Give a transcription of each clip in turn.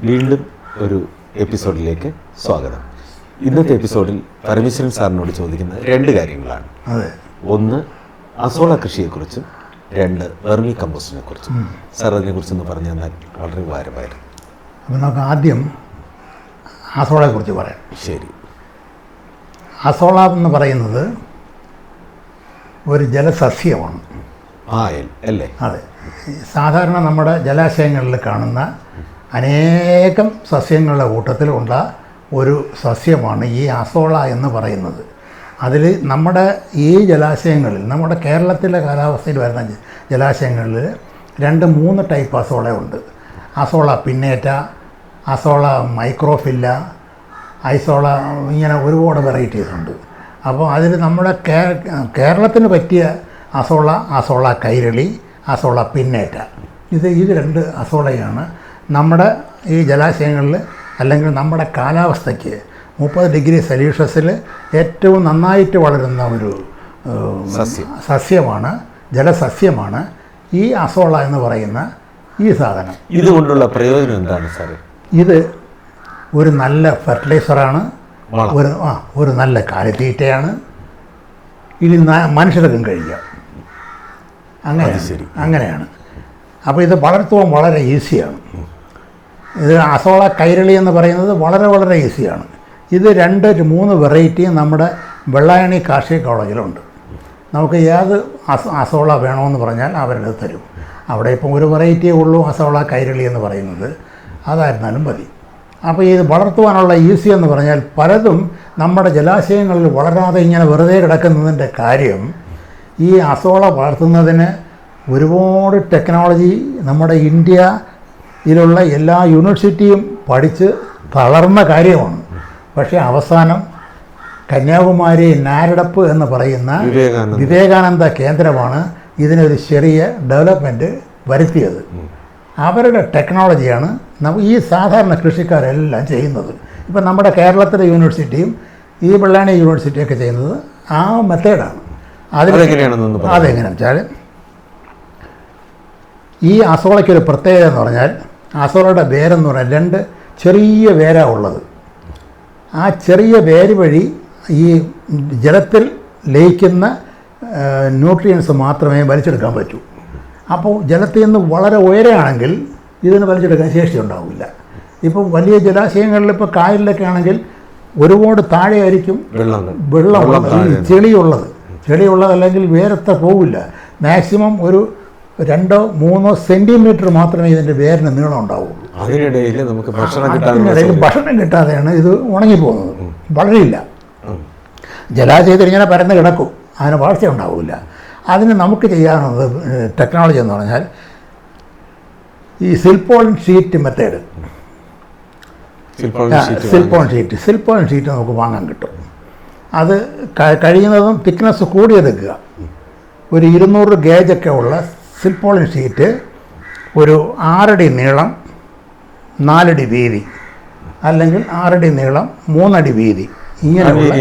വീണ്ടും ഒരു എപ്പിസോഡിലേക്ക് സ്വാഗതം. ഇന്നത്തെ എപ്പിസോഡിൽ പരമേശ്വരൻ സാറിനോട് ചോദിക്കുന്ന രണ്ട് കാര്യങ്ങളാണ്. ഒന്ന് അസോള കൃഷിയെക്കുറിച്ചും രണ്ട് വെർമി കമ്പോസ്റ്റിനെ കുറിച്ചും. സാർ അതിനെക്കുറിച്ചൊന്ന് പറഞ്ഞു തന്നാൽ വളരെ ഉപകാരമായിരുന്നു. അപ്പോൾ നമുക്ക് ആദ്യം അസോളയെക്കുറിച്ച് പറയാം. ശരി. അസോള എന്ന് പറയുന്നത് ഒരു ജലസസ്യമാണ്. അല്ലേ? അതെ. സാധാരണ നമ്മുടെ ജലാശയങ്ങളിൽ കാണുന്ന അനേകം സസ്യങ്ങളുടെ കൂട്ടത്തിലുള്ള ഒരു സസ്യമാണ് ഈ അസോള എന്ന് പറയുന്നത്. അതിൽ നമ്മുടെ ഈ ജലാശയങ്ങളിൽ, നമ്മുടെ കേരളത്തിലെ കാലാവസ്ഥയിൽ വരുന്ന ജലാശയങ്ങളിൽ 2-3 ടൈപ്പ് അസോള ഉണ്ട്. അസോള പിന്നേറ്റ, അസോള മൈക്രോഫില്ല, ഐസോള, ഇങ്ങനെ ഒരുപാട് വെറൈറ്റീസ് ഉണ്ട്. അപ്പോൾ അതിൽ നമ്മുടെ കേരളത്തിന് പറ്റിയ അസോള കൈരളി, അസോള പിന്നേറ്റ, ഇത് 2 അസോളയാണ് നമ്മുടെ ഈ ജലാശയങ്ങളിൽ അല്ലെങ്കിൽ നമ്മുടെ കാലാവസ്ഥയ്ക്ക് 30 ഡിഗ്രി സെൽഷ്യസിൽ ഏറ്റവും നന്നായിട്ട് വളരുന്ന ഒരു സസ്യമാണ്, ജലസസ്യമാണ് ഈ അസോള എന്ന് പറയുന്ന ഈ സാധനം. ഇതുകൊണ്ടുള്ള പ്രയോജനം എന്താണ് സാറേ? ഇത് ഒരു നല്ല ഫെർട്ടിലൈസറാണ്, ഒരു നല്ല കാലിത്തീറ്റയാണ്. ഇത് മനുഷ്യർക്കും കഴിക്കാം. അങ്ങനെയാണ്. അപ്പോൾ ഇത് വളർത്തുവാൻ വളരെ ഈസിയാണ്. ഇത് അസോള കൈരളി എന്ന് പറയുന്നത് വളരെ ഈസിയാണ്. ഇത് 2-3 വെറൈറ്റിയും നമ്മുടെ വെള്ളായണി കാർഷിക കോളേജിലുണ്ട്. നമുക്ക് ഏത് അസോള വേണമെന്ന് പറഞ്ഞാൽ അവരുടെ തരും. അവിടെ ഇപ്പം ഒരു വെറൈറ്റിയേ ഉള്ളൂ, അസോള കൈരളി എന്ന് പറയുന്നത്. അതായിരുന്നാലും മതി. അപ്പോൾ ഇത് വളർത്തുവാനുള്ള ഈസി എന്ന് പറഞ്ഞാൽ പലതും നമ്മുടെ ജലാശയങ്ങളിൽ വളരാതെ ഇങ്ങനെ വെറുതെ കിടക്കുന്നതിൻ്റെ കാര്യം, ഈ അസോള വളർത്തുന്നതിന് ഒരുപാട് ടെക്നോളജി നമ്മുടെ ഇന്ത്യയിലുള്ള എല്ലാ യൂണിവേഴ്സിറ്റിയും പഠിച്ച് തളർന്ന കാര്യമാണ്. പക്ഷേ അവസാനം കന്യാകുമാരി നാരടപ്പ് എന്ന് പറയുന്ന വിവേകാനന്ദ കേന്ദ്രമാണ് ഇതിനൊരു ചെറിയ ഡെവലപ്മെൻറ്റ് വരുത്തിയത്. അവരുടെ ടെക്നോളജിയാണ് ഈ സാധാരണ കൃഷിക്കാരെല്ലാം ചെയ്യുന്നത്. ഇപ്പം നമ്മുടെ കേരളത്തിലെ യൂണിവേഴ്സിറ്റിയും ഈ വെള്ളായണി യൂണിവേഴ്സിറ്റിയൊക്കെ ചെയ്യുന്നത് ആ മെത്തേഡാണ്. അതെങ്ങനെയാണെന്ന് വെച്ചാൽ, ഈ അസോളയ്ക്കൊരു പ്രത്യേകത എന്ന് പറഞ്ഞാൽ, അസോളയുടെ വേരെന്ന് പറഞ്ഞാൽ 2 ചെറിയ വേരാണ് ഉള്ളത്. ആ ചെറിയ വേര് വഴി ഈ ജലത്തിൽ ലയിക്കുന്ന ന്യൂട്രിയൻസ് മാത്രമേ വലിച്ചെടുക്കാൻ പറ്റൂ. അപ്പോൾ ജലത്തിൽ നിന്ന് വളരെ ഉയരമാണെങ്കിൽ ഇതിന് വലിച്ചെടുക്കാൻ ശേഷി ഉണ്ടാവില്ല. ഇപ്പം വലിയ ജലാശയങ്ങളിൽ, ഇപ്പോൾ കായലിലൊക്കെ ആണെങ്കിൽ ഒരുപാട് താഴെയായിരിക്കും വെള്ളം ചെളിയുള്ളത് അല്ലെങ്കിൽ വേരത്ര പോവില്ല. മാക്സിമം ഒരു 2-3 സെൻറ്റിമീറ്റർ മാത്രമേ ഇതിൻ്റെ വേരിന് നീളം ഉണ്ടാവുള്ളൂ. അതിനിടയിൽ നമുക്ക് ഭക്ഷണം കിട്ടാതെയാണ് ഇത് ഉണങ്ങിപ്പോകുന്നത്, വളരില്ല. ജലാശയത്തിൽ ഇങ്ങനെ പരന്ന് കിടക്കും, അതിന് വളർച്ച ഉണ്ടാവില്ല. അതിന് നമുക്ക് ചെയ്യാവുന്നത് ടെക്നോളജി എന്ന് പറഞ്ഞാൽ ഈ സിൽപോൺ ഷീറ്റ് മെത്തേഡ്. സിൽപോൺ ഷീറ്റ് നമുക്ക് വാങ്ങാൻ കിട്ടും. അത് കഴിയുന്നതും തിക്നെസ് കൂടിയെടുക്കുക. ഒരു 200 ഗേജൊക്കെ ഉള്ള സിൽപോൺ ഷീറ്റ്, ഒരു 6 അടി നീളം 4 അടി വീതി, അല്ലെങ്കിൽ 6 അടി നീളം 3 അടി വീതി, ഇങ്ങനെയുള്ള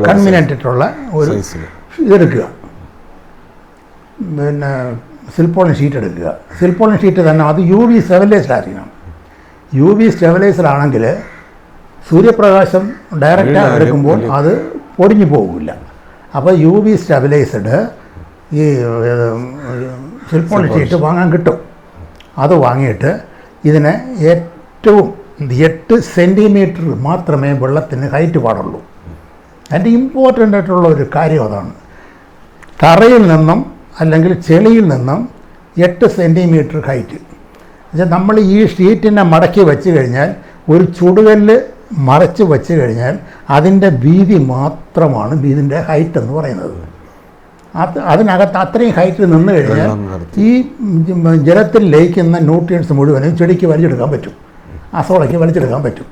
കൺവീനിയൻ്റ് ആയിട്ടുള്ള ഒരു ഇതെടുക്കുക. പിന്നെ സിൽപോൺ ഷീറ്റ് എടുക്കുക. സിൽപോൺ ഷീറ്റ് തന്നെ അത് UV സ്റ്റെബിലൈസ്ഡ് ആയിരിക്കണം. UV സ്റ്റെബിലൈസ്ഡ് ആണെങ്കിൽ സൂര്യപ്രകാശം ഡയറക്റ്റായി എടുക്കുമ്പോൾ അത് പൊടിഞ്ഞു പോകില്ല. അപ്പോൾ UV സ്റ്റെബിലൈസ്ഡ് ഈ സിൽപോൺ ഷീറ്റ് വാങ്ങാൻ കിട്ടും. അത് വാങ്ങിയിട്ട് ഇതിന് ഏറ്റവും 8 സെൻറ്റിമീറ്റർ മാത്രമേ വെള്ളത്തിന് ഹൈറ്റ് പാടുള്ളൂ. അതിൻ്റെ ഇമ്പോർട്ടൻ്റ് ആയിട്ടുള്ള ഒരു കാര്യം അതാണ്. തറയിൽ നിന്നും അല്ലെങ്കിൽ ചെളിയിൽ നിന്നും 8 സെൻറ്റിമീറ്റർ ഹൈറ്റ്. എന്നുവെച്ചാൽ നമ്മൾ ഈ ഷീറ്റിനെ മടക്കി വെച്ച് കഴിഞ്ഞാൽ, ഒരു ചുടുകല്ല് മറച്ച് വെച്ച് കഴിഞ്ഞാൽ അതിൻ്റെ വീതി മാത്രമാണ് ഇതിൻ്റെ ഹൈറ്റ് എന്ന് പറയുന്നത്. അതിനകത്ത് അത്രയും ഹൈറ്റിൽ നിന്ന് കഴിഞ്ഞാൽ ഈ ജലത്തിൽ ലയിക്കുന്ന ന്യൂട്രിയൻസ് മുഴുവനും ചെടിക്ക് വലിച്ചെടുക്കാൻ പറ്റും, അസോളയ്ക്ക് വലിച്ചെടുക്കാൻ പറ്റും.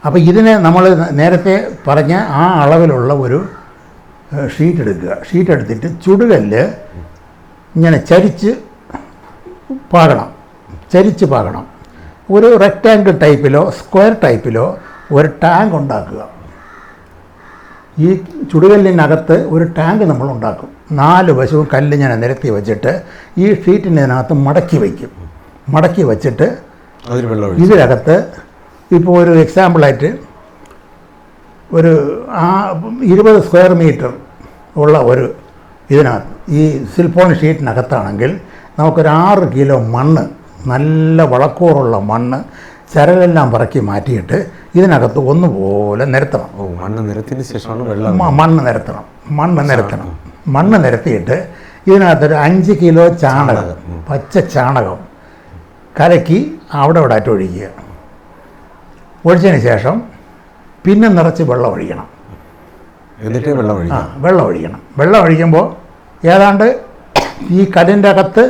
അപ്പോൾ ഇതിനെ നമ്മൾ നേരത്തെ പറഞ്ഞ ആ അളവിലുള്ള ഒരു ഷീറ്റ് എടുക്കുക. ഷീറ്റ് എടുത്തിട്ട് ചുടുകല്ല് ഇങ്ങനെ ചരിച്ച് പാകണം. ഒരു റെക്റ്റാങ്കിൾ ടൈപ്പിലോ സ്ക്വയർ ടൈപ്പിലോ ഒരു ടാങ്ക് ഉണ്ടാക്കുക. ഈ ചുടുകല്ലിനകത്ത് ഒരു ടാങ്ക് നമ്മൾ ഉണ്ടാക്കും. 4 വശവും കല്ല് ഞാൻ നിരത്തി വെച്ചിട്ട് ഈ ഷീറ്റിനകത്ത് മടക്കി വയ്ക്കും. മടക്കി വെച്ചിട്ട് അതിൽ വെള്ളം ഒഴിച്ച് ഇതിനകത്ത് ഇപ്പോൾ ഒരു എക്സാമ്പിളായിട്ട് ഒരു 20 സ്ക്വയർ മീറ്റർ ഉള്ള ഒരു ഇതിനകത്ത് ഈ സിൽപോൺ ഷീറ്റിനകത്താണെങ്കിൽ നമുക്കൊരു 6 കിലോ മണ്ണ്, നല്ല വളക്കൂറുള്ള മണ്ണ് ചരലെല്ലാം പറക്കി മാറ്റിയിട്ട് ഇതിനകത്ത് ഒന്നുപോലെ നിരത്തണം. മണ്ണ് നിരത്തിയതിന് ശേഷമാണ് വെള്ളം. മണ്ണ് നിരത്തിയിട്ട് ഇതിനകത്തൊരു 5 കിലോ ചാണകം, പച്ച ചാണകം കലക്കി അവിടെ ആയിട്ട് ഒഴിക്കുക. ഒഴിച്ചതിന് ശേഷം പിന്നെ നിറച്ച് വെള്ളം ഒഴിക്കണം. എന്നിട്ട് വെള്ളം ഒഴിക്കണം. വെള്ളം ഒഴിക്കുമ്പോൾ ഏതാണ്ട് ഈ കല്ലിൻ്റെ അകത്ത്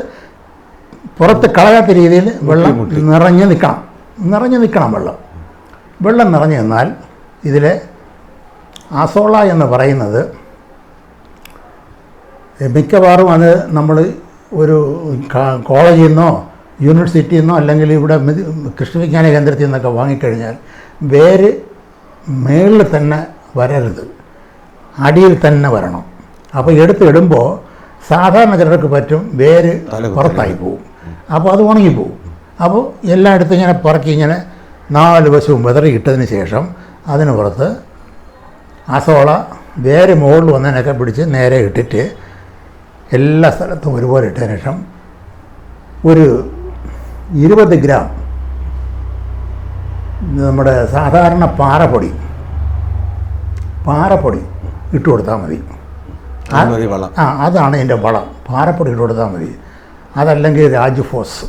പുറത്ത് കളയാത്ത രീതിയിൽ വെള്ളം നിറഞ്ഞു നിൽക്കണം. വെള്ളം നിറഞ്ഞു നിന്നാൽ ഇതിൽ അസോള എന്ന് പറയുന്നത് മിക്കവാറും അത് നമ്മൾ ഒരു കോളേജിൽ നിന്നോ യൂണിവേഴ്സിറ്റിയിൽ നിന്നോ അല്ലെങ്കിൽ ഇവിടെ കൃഷി വിജ്ഞാന കേന്ദ്രത്തിൽ നിന്നൊക്കെ വാങ്ങിക്കഴിഞ്ഞാൽ വേര് മേളിൽ തന്നെ വരരുത്, അടിയിൽ തന്നെ വരണം. അപ്പോൾ എടുത്തിടുമ്പോൾ സാധാരണ ചിലർക്ക് പറ്റും വേര് പുറത്തായി പോവും, അപ്പോൾ അത് ഉണങ്ങിപ്പോവും. അപ്പോൾ എല്ലായിടത്തും ഇങ്ങനെ പറക്കി ഇങ്ങനെ 4 വശവും വിതറിയിട്ടതിന് ശേഷം അതിന് പുറത്ത് അസോള വേര് മുകളിൽ വന്നതിനൊക്കെ പിടിച്ച് നേരെ ഇട്ടിട്ട് എല്ലാ സ്ഥലത്തും ഒരുപോലെ ഇട്ടതിന് ശേഷം ഒരു 20 ഗ്രാം നമ്മുടെ സാധാരണ പാറപ്പൊടി ഇട്ട് കൊടുത്താൽ മതി. അതാണ് ഇതിൻ്റെ വളം. പാറപ്പൊടി ഇട്ട് കൊടുത്താൽ മതി. അതല്ലെങ്കിൽ രാജ്ഫോസ്,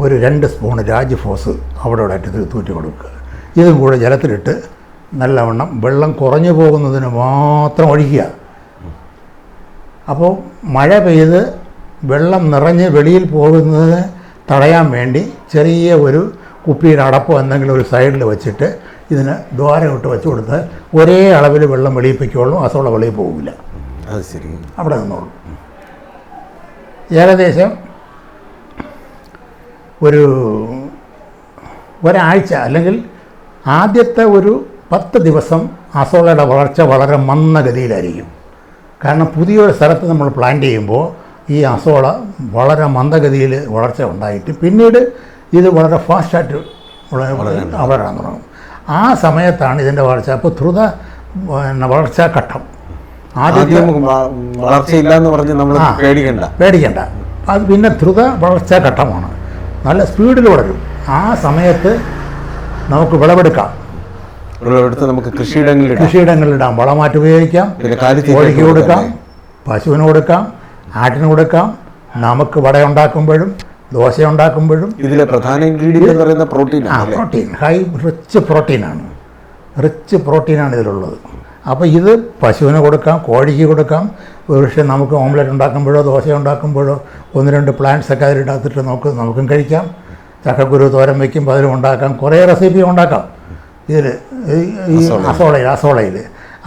ഒരു 2 സ്പൂൺ രാജ്ഫോസ് അവിടെ തൂറ്റി കൊടുക്കുക. ഇതും കൂടെ ജലത്തിലിട്ട് നല്ലവണ്ണം വെള്ളം കുറഞ്ഞു പോകുന്നതിന് മാത്രം ഒഴിക്കുക. അപ്പോൾ മഴ പെയ്ത് വെള്ളം നിറഞ്ഞ് വെളിയിൽ പോകുന്നതിന് തടയാൻ വേണ്ടി ചെറിയ ഒരു കുപ്പിയുടെ അടപ്പോ എന്തെങ്കിലും ഒരു സൈഡിൽ വെച്ചിട്ട് ഇതിന് ദ്വാരം ഇട്ട് വെച്ച് കൊടുത്താൽ ഒരേ അളവിൽ വെള്ളം വെളിയിൽ പൊയ്ക്കോളും, അസോള വെളിയിൽ പോകില്ല. അത് ശരി, അവിടെ നിന്നോളും. ഏകദേശം ഒരാഴ്ച അല്ലെങ്കിൽ ആദ്യത്തെ ഒരു 10 ദിവസം അസോളയുടെ വളർച്ച വളരെ മന്ദഗതിയിലായിരിക്കും. കാരണം പുതിയൊരു സ്ഥലത്ത് നമ്മൾ പ്ലാന്റ് ചെയ്യുമ്പോൾ ഈ അസോള വളരെ മന്ദഗതിയിൽ വളർച്ച ഉണ്ടായിട്ട് പിന്നീട് ഇത് വളരെ ഫാസ്റ്റായിട്ട് വളരാൻ തുടങ്ങും. ആ സമയത്താണ് ഇതിൻ്റെ വളർച്ച. അപ്പോൾ ദ്രുത വളർച്ചാ ഘട്ടം ആദ്യം വളർച്ചയില്ലെന്ന് പറഞ്ഞ് നമ്മൾ പേടിക്കണ്ട. അത് പിന്നെ ദ്രുത വളർച്ചാ ഘട്ടമാണ്. നല്ല സ്പീഡിൽ വളരും. ആ സമയത്ത് നമുക്ക് വിളവെടുക്കാം. നമുക്ക് കൃഷിയിടങ്ങളിലിടാം. വളമാറ്റ് ഉപയോഗിക്കാം, കോഴിക്ക് കൊടുക്കാം, പശുവിന് കൊടുക്കാം, ആട്ടിന് കൊടുക്കാം. നമുക്ക് വട ഉണ്ടാക്കുമ്പോഴും ദോശ ഉണ്ടാക്കുമ്പോഴും ഇതിലെ പ്രധാന ഇൻഗ്രീഡിയൻ്റ് പറയുന്ന പ്രോട്ടീൻ, റിച്ച് പ്രോട്ടീനാണ് ഇതിലുള്ളത്. അപ്പോൾ ഇത് പശുവിന് കൊടുക്കാം, കോഴിക്ക് കൊടുക്കാം. പക്ഷേ നമുക്ക് ഓംലെറ്റ് ഉണ്ടാക്കുമ്പോഴോ ദോശ ഉണ്ടാക്കുമ്പോഴോ 1-2 പ്ലാന്റ്സൊക്കെ അതിലിടത്തിട്ട് നമുക്കും കഴിക്കാം. ചക്കക്കുരു തോരൻ വയ്ക്കുമ്പോൾ അതിലും ഉണ്ടാക്കാം. കുറേ റെസിപ്പി ഉണ്ടാക്കാം ഇതിൽ ഈ അസോളയിൽ.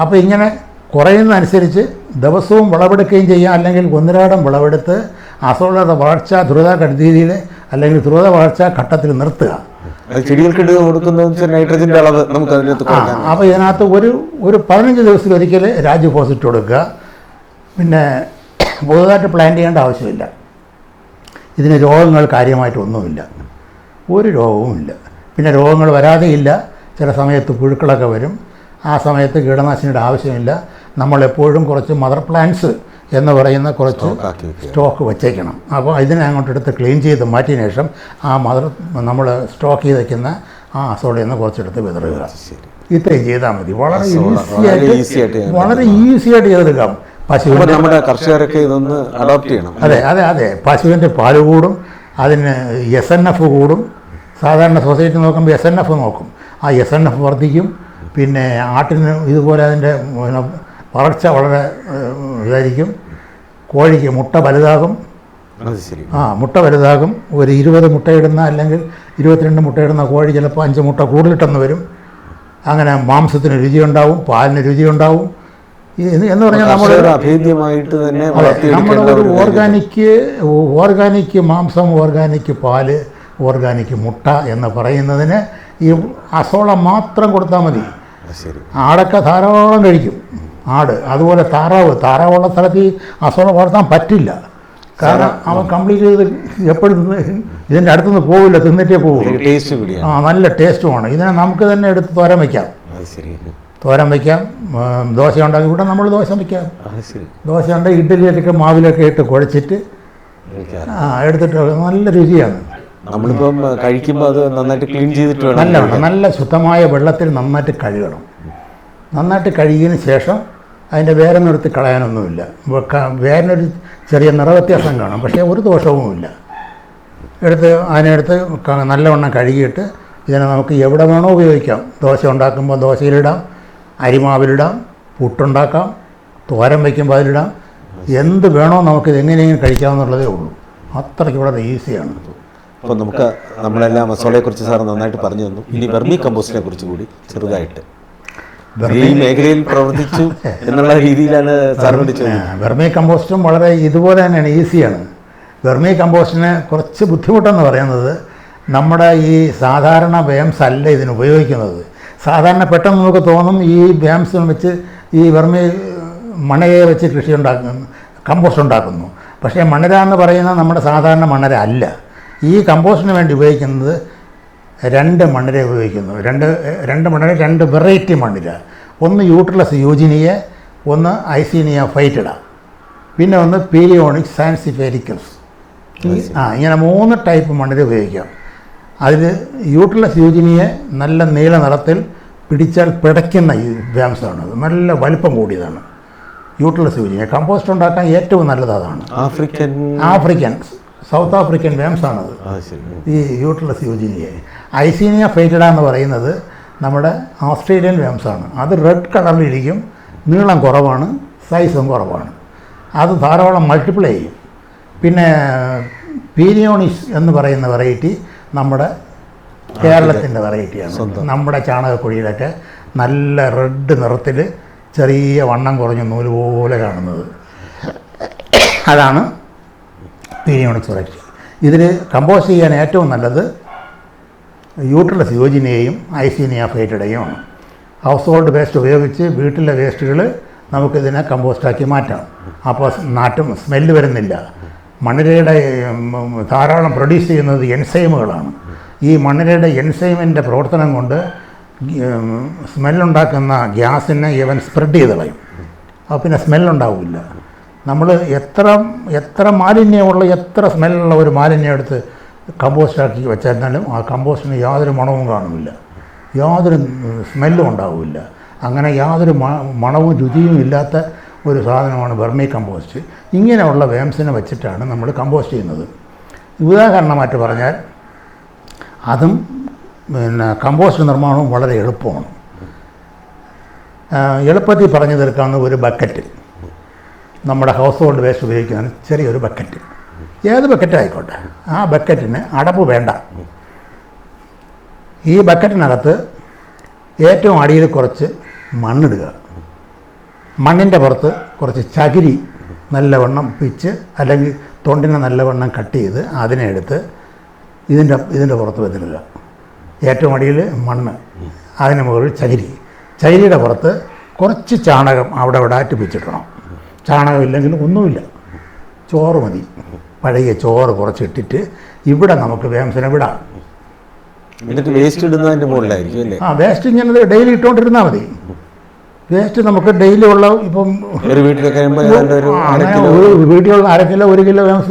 അപ്പോൾ ഇങ്ങനെ കുറയുന്നതനുസരിച്ച് ദിവസവും വിളവെടുക്കുകയും ചെയ്യാം. അല്ലെങ്കിൽ 1-2 വിളവെടുത്ത് അസോളയുടെ വളർച്ച ദ്രുതഗതിയിൽ അല്ലെങ്കിൽ ദ്രുത വളർച്ചാ ഘട്ടത്തിൽ നിർത്തുക. നൈട്രജൻ്റെ അളവ് നമുക്ക് അതിനകത്ത്. അപ്പോൾ ഇതിനകത്ത് ഒരു 15 ദിവസത്തിലൊരിക്കൽ രാജ്ഫോസ് കൊടുക്കുക. പിന്നെ പുതുതായിട്ട് പ്ലാന്റ് ചെയ്യേണ്ട ആവശ്യമില്ല. ഇതിന് രോഗങ്ങൾ കാര്യമായിട്ടൊന്നുമില്ല, ഒരു രോഗവുമില്ല. പിന്നെ രോഗങ്ങൾ വരാതെയില്ല. ചില സമയത്ത് പുഴുക്കളൊക്കെ വരും. ആ സമയത്ത് കീടനാശിനിയുടെ ആവശ്യമില്ല. നമ്മളെപ്പോഴും കുറച്ച് മദർ പ്ലാന്റ്സ് എന്ന് പറയുന്ന കുറച്ച് സ്റ്റോക്ക് വച്ചേക്കണം. അപ്പോൾ ഇതിനെ അങ്ങോട്ടെടുത്ത് ക്ലീൻ ചെയ്ത് മാറ്റിയ ശേഷം നമ്മൾ സ്റ്റോക്ക് ചെയ്ത് വയ്ക്കുന്ന ആ അസോളയിൽ നിന്ന് കുറച്ചെടുത്ത് വിതറുക. ഇത്രയും ചെയ്താൽ മതി. വളരെ ഈസിയായിട്ട് ചെയ്തെടുക്കാം. പശുവിൻ്റെ നമ്മുടെ കർഷകരൊക്കെ ഇതൊന്ന് അഡോപ്റ്റ് ചെയ്യണം. അതെ പശുവിൻ്റെ പാല് കൂടും, അതിന് SNF കൂടും. സാധാരണ സൊസൈറ്റി നോക്കുമ്പോൾ SNF നോക്കും. ആ SNF വർദ്ധിക്കും. പിന്നെ ആട്ടിന് ഇതുപോലെ അതിൻ്റെ വളർച്ച വളരെ ഇതായിരിക്കും. കോഴിക്ക് മുട്ട വലുതാകും. മുട്ട വലുതാകും. ഒരു 20 മുട്ടയിടുന്ന അല്ലെങ്കിൽ 22 മുട്ടയിടുന്ന കോഴി ചിലപ്പോൾ 5 മുട്ട കൂടുതലിട്ടെന്ന് വരും. അങ്ങനെ മാംസത്തിന് രുചിയുണ്ടാവും, പാലിന് രുചിയുണ്ടാവും. എന്ന് പറഞ്ഞാൽ നമ്മളൊരു ഓർഗാനിക് മാംസം, ഓർഗാനിക് പാല്, ഓർഗാനിക് മുട്ട എന്ന് പറയുന്നതിന് ഈ അസോള മാത്രം കൊടുത്താൽ മതി. ആടൊക്കെ ധാരാളം കഴിക്കും. ആട് അതുപോലെ താറാവുള്ള സ്ഥലത്ത് ഈ അസോള വളർത്താൻ പറ്റില്ല. കാരണം അവൻ കംപ്ലീറ്റ് ചെയ്ത് എപ്പോഴും ഇതിൻ്റെ അടുത്തുനിന്ന് പോവില്ല, തിന്നിട്ടേ പോകും. നല്ല ടേസ്റ്റുമാണ്. ഇതിനെ നമുക്ക് തന്നെ എടുത്ത് തോരൻ വയ്ക്കാം. തോരൻ വയ്ക്കാം, ദോശ ഉണ്ടാക്കി ഇവിടെ നമ്മൾ ദോശ വയ്ക്കാം. ദോശ ഉണ്ട്, ഇഡ്ഡലിയൊക്കെ മാവിലൊക്കെ ഇട്ട് കുഴച്ചിട്ട് എടുത്തിട്ട് നല്ല രുചിയാണ്. നമ്മളിപ്പം കഴിക്കുമ്പോൾ അത് നന്നായിട്ട് ക്ലീൻ ചെയ്തിട്ട് നല്ല ശുദ്ധമായ വെള്ളത്തിൽ നന്നായിട്ട് കഴുകണം. നന്നായിട്ട് കഴുകിയതിന് ശേഷം അതിൻ്റെ വേരെ നിർത്തി കളയാനൊന്നുമില്ല. വേരിനൊരു ചെറിയ നിറവ്യത്യാസം കാണും, പക്ഷേ ഒരു ദോഷവുമില്ല. അതിനെടുത്ത് നല്ലവണ്ണം കഴുകിയിട്ട് ഇതിനെ നമുക്ക് എവിടെ വേണോ ഉപയോഗിക്കാം. ദോശ ഉണ്ടാക്കുമ്പോൾ ദോശയിലിടാം, അരിമാവിലിടാം, പുട്ടുണ്ടാക്കാം, തോരൻ വയ്ക്കുമ്പോൾ അതിലിടാം. എന്ത് വേണോ നമുക്കിത് എങ്ങനെയെങ്കിലും കഴിക്കാമെന്നുള്ളതേ ഉള്ളൂ. അത്രയ്ക്ക് വളരെ ഈസിയാണ്. അപ്പോൾ നമുക്ക് നമ്മളെല്ലാം മസാലയെക്കുറിച്ച് സാർ നന്നായിട്ട് പറഞ്ഞു തന്നു. ഇനി വെർമി കമ്പോസ്റ്റിനെ കുറിച്ച് കൂടി ചെറുതായിട്ട് ഈ മേഖലയിൽ പ്രവർത്തിച്ചു എന്നുള്ള രീതിയിലാണ് സാറിനോട് ചോദിച്ചത്. വെർമി കമ്പോസ്റ്റും വളരെ ഇതുപോലെ തന്നെയാണ്, ഈസിയാണ്. വെർമി കമ്പോസ്റ്റിന് കുറച്ച് ബുദ്ധിമുട്ടെന്ന് പറയുന്നത് നമ്മുടെ ഈ സാധാരണ വേംസ് അല്ല ഇതിന് ഉപയോഗിക്കുന്നത്. സാധാരണ പെട്ടെന്ന് നമുക്ക് തോന്നും ഈ വേംസ് വെച്ച് ഈ വെർമി മണയെ വെച്ച് കൃഷി കമ്പോസ്റ്റ് ഉണ്ടാക്കുന്നു. പക്ഷേ മണര എന്ന് പറയുന്നത് നമ്മുടെ സാധാരണ മണര അല്ല. ഈ കമ്പോസ്റ്റിന് വേണ്ടി ഉപയോഗിക്കുന്നത് 2 മണ്ണിര ഉപയോഗിക്കുന്നു. രണ്ട് മണ്ണിര, 2 വെറൈറ്റി മണ്ണിര. ഒന്ന് യൂട്രലസ് യൂജിനിയ, ഒന്ന് ഐസീനിയ ഫൈറ്റിഡ, പിന്നെ ഒന്ന് പീരിയോണിക് സാൻസിഫെരിക്കൽസ്. ഇങ്ങനെ 3 ടൈപ്പ് മണ്ണിര ഉപയോഗിക്കാം. അതിൽ യൂട്രലസ് യൂജിനിയെ നല്ല നീല നിറത്തിൽ പിടിച്ചാൽ പിടയ്ക്കുന്ന ഈ വേംസാണ്. അത് നല്ല വലിപ്പം കൂടിയതാണ് യൂട്രലസ് യൂജിനിയ. കമ്പോസ്റ്റ് ഉണ്ടാക്കാൻ ഏറ്റവും നല്ലത് അതാണ്. ആഫ്രിക്കൻ സൗത്ത് ആഫ്രിക്കൻ വേംസാണത്, ഈ യൂട്രലസ് യൂജിനിയ. ഐസീനിയ ഫൈറ്റിഡ എന്ന് പറയുന്നത് നമ്മുടെ ഓസ്ട്രേലിയൻ വേംസാണ്. അത് റെഡ് കളറിലിരിക്കും, നീളം കുറവാണ്, സൈസും കുറവാണ്. അത് ധാരാളം മൾട്ടിപ്ലൈ ചെയ്യും. പിന്നെ പീരിയോണിസ് എന്ന് പറയുന്ന വെറൈറ്റി നമ്മുടെ കേരളത്തിൻ്റെ വെറൈറ്റിയാണ്. നമ്മുടെ ചാണകക്കുഴിയിലൊക്കെ നല്ല റെഡ് നിറത്തിൽ ചെറിയ വണ്ണം കുറഞ്ഞ നൂല് പോലെ കാണുന്നത്, അതാണ് പീരിയോണിക്സ് വെറൈറ്റി. ഇതിൽ കമ്പോസ്റ്റ് ചെയ്യാൻ ഏറ്റവും നല്ലത് യൂട്രലസ് യൂജിനിയയും ഐസീനിയ ഫൈറ്റിഡയുമാണ്. ഹൗസ് ഹോൾഡ് വേസ്റ്റ് ഉപയോഗിച്ച് വീട്ടിലെ വേസ്റ്റുകൾ നമുക്കിതിനെ കമ്പോസ്റ്റാക്കി മാറ്റാം. അപ്പോൾ നാട്ടും സ്മെല്ല് വരുന്നില്ല. മണ്ണിരയുടെ ധാരാളം പ്രൊഡ്യൂസ് ചെയ്യുന്നത് എൻസൈമുകളാണ്. ഈ മണ്ണിരയുടെ എൻസൈമിൻ്റെ പ്രവർത്തനം കൊണ്ട് സ്മെല്ലുണ്ടാക്കുന്ന ഗ്യാസിനെ ഇവൻ സ്പ്രെഡ് ചെയ്ത് കളയും. അപ്പോൾ പിന്നെ സ്മെല്ലുണ്ടാവില്ല. നമ്മൾ എത്ര മാലിന്യമുള്ള, എത്ര സ്മെല്ലുള്ള ഒരു മാലിന്യം എടുത്ത് കമ്പോസ്റ്റാക്കി വെച്ചാലും ആ കമ്പോസ്റ്റിന് യാതൊരു മണവും കാണില്ല, യാതൊരു സ്മെല്ലും ഉണ്ടാവില്ല. അങ്ങനെ യാതൊരു മണവും രുചിയും ഇല്ലാത്ത ഒരു സാധനമാണ് വെർമി കമ്പോസ്റ്റ്. ഇങ്ങനെയുള്ള വേംസിനെ വെച്ചിട്ടാണ് നമ്മൾ കമ്പോസ്റ്റ് ചെയ്യുന്നത്. ഉദാഹരണമായിട്ട് പറഞ്ഞാൽ അതും പിന്നെ കമ്പോസ്റ്റ് നിർമ്മാണവും വളരെ എളുപ്പമാണ്. എളുപ്പത്തിൽ പറഞ്ഞു തീർക്കാവുന്ന ഒരു ബക്കറ്റ്, നമ്മുടെ ഹൗസ് ഹോൾഡ് വേസ്റ്റ് ഉപയോഗിക്കുന്ന ചെറിയൊരു ബക്കറ്റ്, ഏത് ബക്കറ്റ് ആയിക്കോട്ടെ, ആ ബക്കറ്റിന് അടപ്പ് വേണ്ട. ഈ ബക്കറ്റിനകത്ത് ഏറ്റവും അടിയിൽ കുറച്ച് മണ്ണിടുക. മണ്ണിൻ്റെ പുറത്ത് കുറച്ച് ചകിരി നല്ലവണ്ണം പിച്ച് അല്ലെങ്കിൽ തൊണ്ടിനെ നല്ലവണ്ണം കട്ട് ചെയ്ത് അതിനെ എടുത്ത് ഇതിൻ്റെ പുറത്ത് വെച്ചിടുക. ഏറ്റവും അടിയിൽ മണ്ണ്, അതിന് മുകളിൽ ചകിരിയുടെ പുറത്ത് കുറച്ച് ചാണകം അവിടെ ആറ്റ് പിച്ചിട്ടണം. ചാണകം ഇല്ലെങ്കിൽ ഒന്നുമില്ല, ചോറ് മതി. പഴയ ചോറ് കുറച്ചിട്ടിട്ട് ഇവിടെ നമുക്ക് വേംസിനെ വിടാം. വേസ്റ്റ് ഇടുന്നതിൻ്റെ മുകളിലായിരിക്കും അല്ലേ? വേസ്റ്റ് ഇങ്ങനെ ഡെയിലി ഇട്ടുകൊണ്ടിരുന്നാൽ മതി. വേസ്റ്റ് നമുക്ക് ഡെയിലി ഉള്ള ഇപ്പം ഒരു വീട്ടിലുള്ള 1 കിലോ 1 കിലോ വേംസ്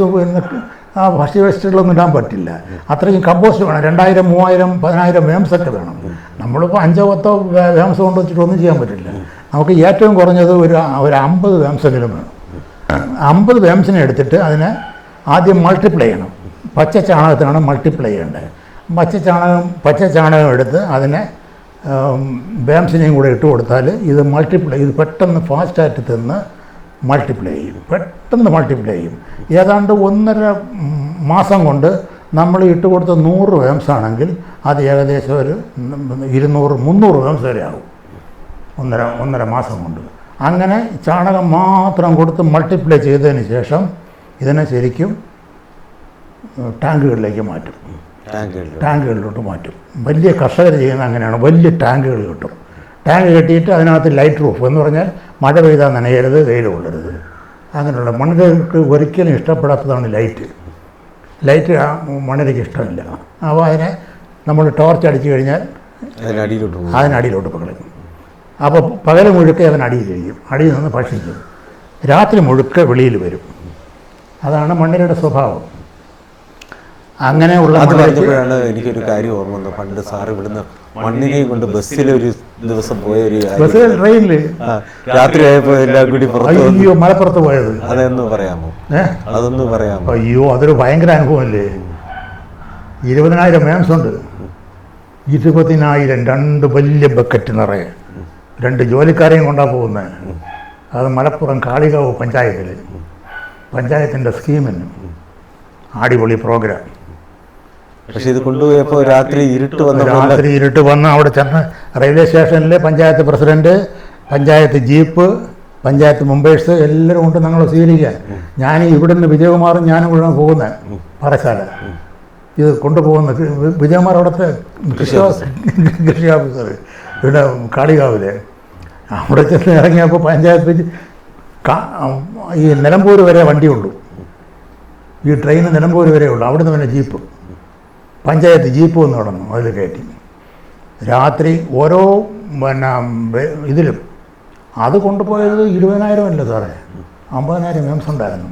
ഭക്ഷ്യ വേസ്റ്റുകളൊന്നും ഇടാൻ പറ്റില്ല. അത്രയും കമ്പോസ്റ്റ് വേണം. 2000, 3000, 10000 വേംസൊക്കെ വേണം. നമ്മളിപ്പോൾ 5-10 വേംസ് കൊണ്ട് വെച്ചിട്ട് ഒന്നും ചെയ്യാൻ പറ്റില്ല. നമുക്ക് ഏറ്റവും കുറഞ്ഞത് ഒരു 50 വേംസെങ്കിലും വേണം. 50 വേംസിനെ എടുത്തിട്ട് അതിനെ ആദ്യം മൾട്ടിപ്ലൈ ചെയ്യണം. പച്ച ചാണകത്തിനാണ് മൾട്ടിപ്ലൈ ചെയ്യേണ്ടത്. പച്ച ചാണകം എടുത്ത് അതിനെ വേംസിനെയും കൂടെ ഇട്ട് കൊടുത്താൽ ഇത് പെട്ടെന്ന് ഫാസ്റ്റായിട്ട് തിന്ന് പെട്ടെന്ന് മൾട്ടിപ്ലൈ ചെയ്യും. ഏതാണ്ട് 1.5 മാസം കൊണ്ട് നമ്മൾ ഇട്ട് കൊടുത്ത 100 വേംസ് ആണെങ്കിൽ അത് ഏകദേശം ഒരു 200-300 വേംസ് വരെ ആകും 1.5 മാസം കൊണ്ട്. അങ്ങനെ ചാണകം മാത്രം കൊടുത്ത് മൾട്ടിപ്ലൈ ചെയ്തതിന് ശേഷം ഇതിനെ ശരിക്കും ടാങ്കുകളിലേക്ക് മാറ്റും. ടാങ്കുകളിലോട്ട് മാറ്റും. വലിയ കർഷകർ ചെയ്യുന്ന അങ്ങനെയാണ്. വലിയ ടാങ്കുകൾ കിട്ടും. ടാങ്ക് കെട്ടിയിട്ട് അതിനകത്ത് ലൈറ്റ് റൂഫ് എന്ന് പറഞ്ഞാൽ മഴ പെയ്താൽ നനയരുത്, വെയിൽ കൊള്ളരുത്. അങ്ങനെയുള്ള മണ്ണിരകൾക്ക് ഒരിക്കലും ഇഷ്ടപ്പെടാത്തതാണ് ലൈറ്റ് ആ മണ്ണിരയ്ക്ക് ഇഷ്ടമില്ല. അപ്പോൾ അതിനെ നമ്മൾ ടോർച്ച് അടിച്ചു കഴിഞ്ഞാൽ അതിനടിയിലോട്ട് പകലും. അപ്പോൾ പകൽ മുഴുക്കെ അവൻ അടിയിൽ കഴിയും, അടിയിൽ നിന്ന് ഭക്ഷിക്കും. രാത്രി മുഴുക്കെ വെളിയിൽ വരും. അതാണ് മണ്ണിരയുടെ സ്വഭാവം. അങ്ങനെയുള്ള പറഞ്ഞപ്പോഴാണ് എനിക്കൊരു കാര്യം ഓർമ്മ വന്നത്. പണ്ട് സാറ് ഇവിടുന്ന് മണ്ണിനെയും കൊണ്ട് ബസ്സിലൊരു ദിവസം പോയ ഒരു ട്രെയിനിൽ രാത്രി ആയപ്പോ എല്ലാം കൂടി അയ്യോ മലപ്പുറത്ത് പോയത്. അതൊന്ന് പറയാമോ? അതൊന്ന് പറയാമോ? അയ്യോ അതൊരു ഭയങ്കര അനുഭവമല്ലേ. 20,000 മേംസ് ഉണ്ട്, 20,000 2 വലിയ ബക്കറ്റ് നിറയെ 2 ജോലിക്കാരെയും കൊണ്ടാണ് പോകുന്നത്. അത് മലപ്പുറം കാളികാവ് പഞ്ചായത്തിൻ്റെ സ്കീമിന് അടിപൊളി പ്രോഗ്രാം. പക്ഷെ ഇത് കൊണ്ടുപോയപ്പോൾ രാത്രി ഇരുട്ട് വന്ന് അവിടെ ചെന്ന് റെയിൽവേ സ്റ്റേഷനിൽ panchayat president, panchayat jeep, panchayat members എല്ലാവരും കൊണ്ട് ഞങ്ങൾ സ്വീകരിക്കാൻ. ഞാൻ ഇവിടുന്ന് വിജയകുമാറും ഞാനും കൂടെ പോകുന്നത് പാറശാല. ഇത് കൊണ്ടുപോകുന്ന വിജയകുമാർ അവിടുത്തെ കൃഷി ഓഫീസർ ഇവിടെ കാളികാവിലെ. അവിടെ ചെന്ന് ഇറങ്ങിയപ്പോൾ പഞ്ചായത്ത് ഈ നിലമ്പൂർ വരെ വണ്ടിയുള്ളൂ. ഈ ട്രെയിൻ നിലമ്പൂർ വരെ ഉള്ളൂ. അവിടെ നിന്ന് പിന്നെ ജീപ്പ്, പഞ്ചായത്ത് ജീപ്പ് വന്ന് കിടന്നു. അതിൽ കയറ്റി രാത്രി ഓരോ ഇതിലും അത് കൊണ്ടുപോയത് 20,000 അല്ല സാറേ, 50,000 മേംസ് ഉണ്ടായിരുന്നു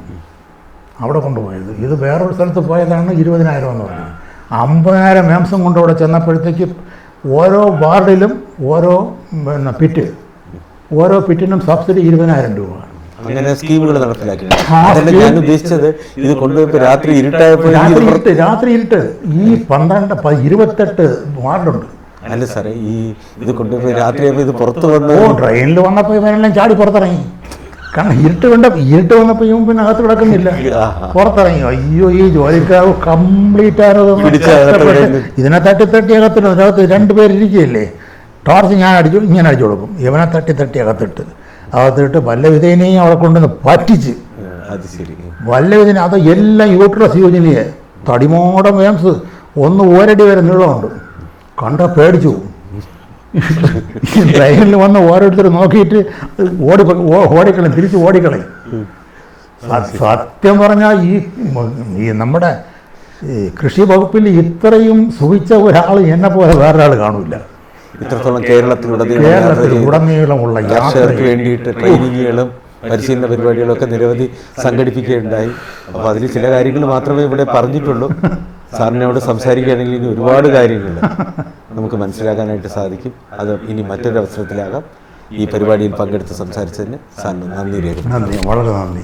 അവിടെ കൊണ്ടുപോയത്. ഇത് വേറൊരു സ്ഥലത്ത് പോയതാണ് 20,000 എന്ന് പറഞ്ഞു. 50,000 മേംസം കൊണ്ട് അവിടെ ചെന്നപ്പോഴത്തേക്ക് ഓരോ വാർഡിലും ഓരോ ഓരോ പിറ്റിനും സബ്സിഡി 20,000 രൂപ. അങ്ങനെ സ്കീമുകൾ നടപ്പിലാക്കി. ഞാൻ ഉദ്ദേശിച്ചത് ഇത് കൊണ്ടുപോയപ്പോൾ രാത്രി ഇരുട്ടായപ്പോൾ രാത്രി ഇരുട്ട് ഈ 28 വാർഡുണ്ട്. അല്ല സാറേ, ഈ ഇത് കൊണ്ടുപോയി രാത്രിയായപ്പോൾ ഇത് പുറത്ത് വന്ന് ട്രെയിനിൽ വന്നപ്പോൾ ഇവനെല്ലാം ചാടി പുറത്തിറങ്ങി. കാരണം ഇരുട്ട് വന്നപ്പോൾ ഇവൻ പിന്നെ അകത്ത് കിടക്കുന്നില്ല, പുറത്തിറങ്ങി. അയ്യോ ഈ ജോലിക്കാവ് കംപ്ലീറ്റ് ഇതിനെ തട്ടി അകത്ത് 2 പേരിരിക്കുകയല്ലേ. ടോർച്ച് ഇങ്ങനെ അടിച്ചു കൊടുക്കും. ഇവനെ തട്ടി അകത്തിട്ട് വല്ല വിധേനയും അവിടെ കൊണ്ടുവന്ന് പറ്റിച്ച്. വല്ല വിധേന അത് എല്ലാം യൂട്രസ് യൂജിനിയെ തടിമോട മേംസ് 1 അടി വരെ നീളമുണ്ട്. കണ്ട പേടിച്ചു. ട്രെയിനിൽ വന്ന് ഓരോരുത്തർ നോക്കിയിട്ട് ഓടിക്കളയും, തിരിച്ച് ഓടിക്കളയും. സത്യം പറഞ്ഞാൽ ഈ നമ്മുടെ കൃഷി വകുപ്പിൽ ഇത്രയും സുഖിച്ച ഒരാൾ എന്നെ പോലെ വേറൊരാൾ കാണില്ല. ഇത്രത്തോളം കേരളത്തിലുടനീളമുള്ള യാത്രയ്ക്ക് വേണ്ടിയിട്ട് ട്രെയിനിങ്ങുകളും പരിശീലന പരിപാടികളും ഒക്കെ നിരവധി സംഘടിപ്പിക്കുകയുണ്ടായി. അപ്പോൾ അതിൽ ചില കാര്യങ്ങൾ മാത്രമേ ഇവിടെ പറഞ്ഞിട്ടുള്ളൂ. സാറിനോട് സംസാരിക്കുകയാണെങ്കിൽ ഇനി ഒരുപാട് കാര്യങ്ങൾ നമുക്ക് മനസ്സിലാക്കാനായിട്ട് സാധിക്കും. അത് ഇനി മറ്റൊരു അവസരത്തിലാകാം. ഈ പരിപാടിയിൽ പങ്കെടുത്ത് സംസാരിച്ചതിന് സാറിന് നന്ദി രേഖപ്പെടുത്തുന്നു. വളരെ നന്ദി.